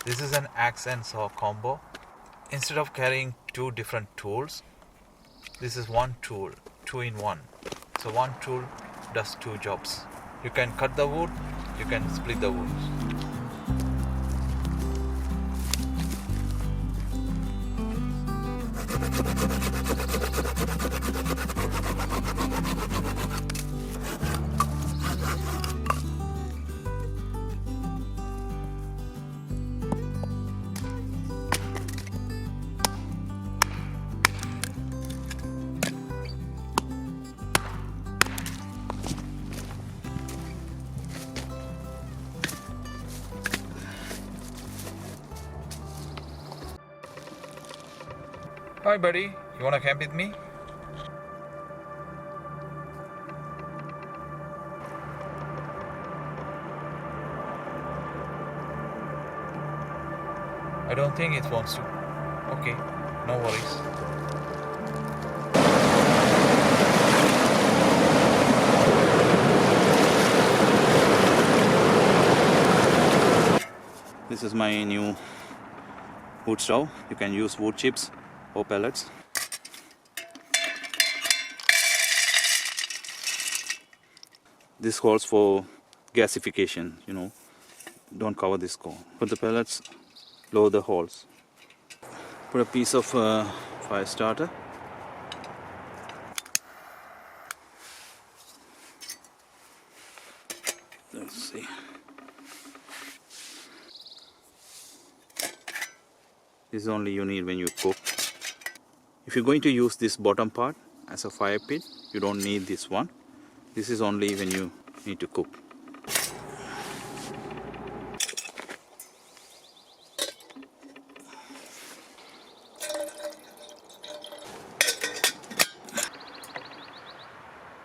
This is an axe and saw combo. Instead of carrying two different tools, this is one tool, two in one. So one tool does two jobs. You can cut the wood, you can split the wood. Hi buddy, you wanna camp with me? I don't think it wants to. Okay, no worries. This is my new wood stove. You can use wood chips or pellets. This calls for gasification, you know. Don't cover this core. Put the pellets, lower the holes. Put a piece of fire starter. Let's see. This is only you need when you cook. If you're going to use this bottom part as a fire pit, you don't need this one. This is only when you need to cook.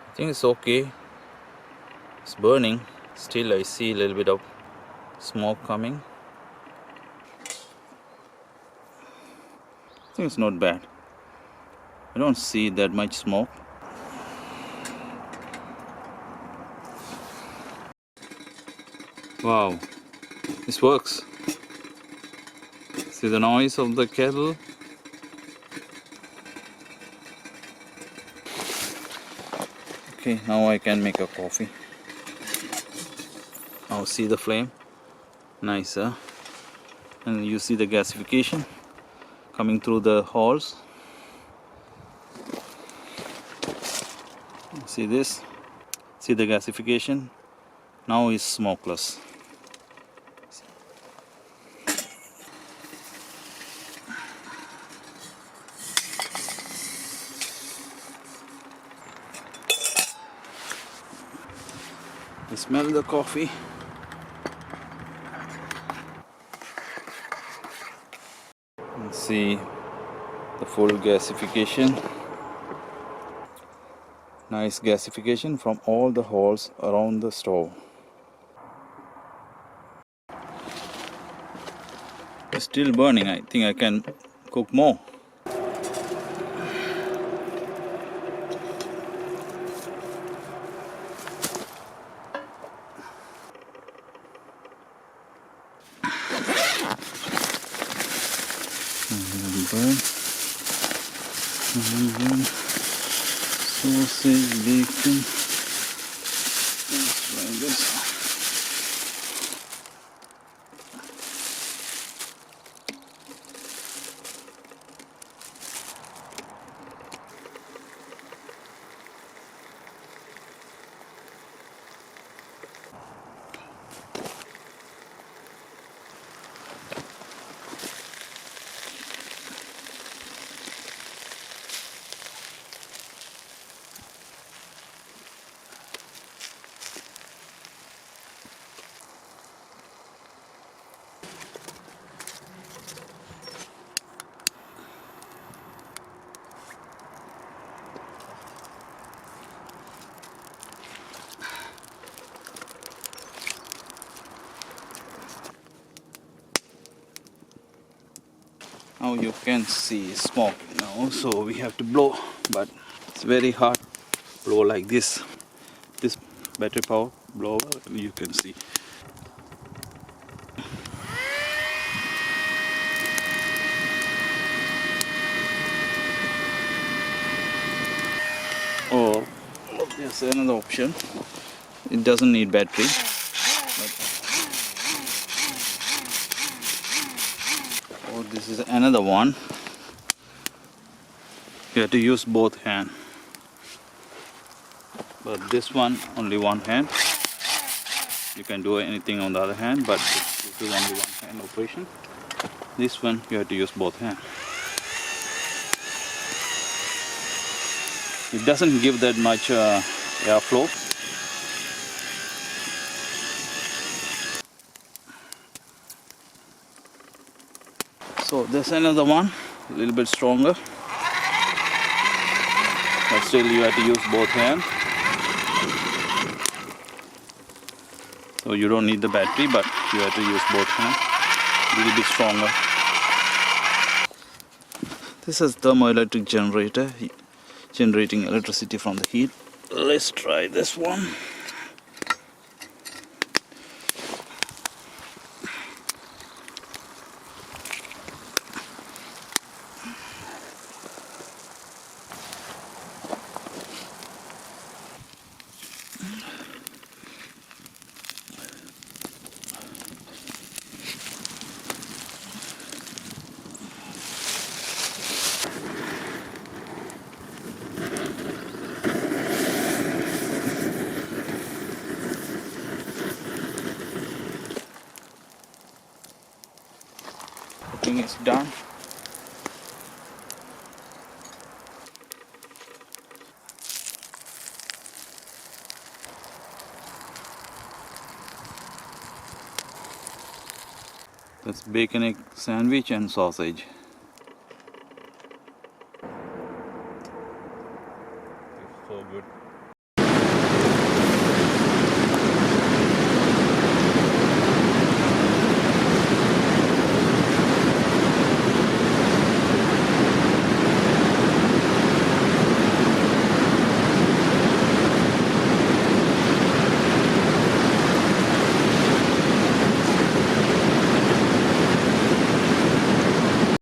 I think it's okay. It's burning. Still I see a little bit of smoke coming. I think it's not bad. I don't see that much smoke. Wow, this works. See the noise of the kettle? Okay, now I can make a coffee. Now see the flame? Nice, huh? And you see the gasification coming through the holes. See this? See the gasification? Now it's smokeless. I smell the coffee. And see the full gasification. Nice gasification from all the holes around the stove. It's still burning. I think I can cook more. Sausage, bacon. Let's try this. Now you can see smoke now, so we have to blow, but it's very hard blow like this. This battery power blower, you can see. Here's another option. It doesn't need battery. Oh, this is another one. You have to use both hands. But this one, only one hand. You can do anything on the other hand, but this is only one hand operation. This one, you have to use both hands. It doesn't give that much airflow. So there's another one, a little bit stronger, but still you have to use both hands. So you don't need the battery, but you have to use both hands. A little bit stronger. This is thermoelectric generator, generating electricity from the heat. Let's try this one. Cooking is done. That's bacon egg sandwich and sausage.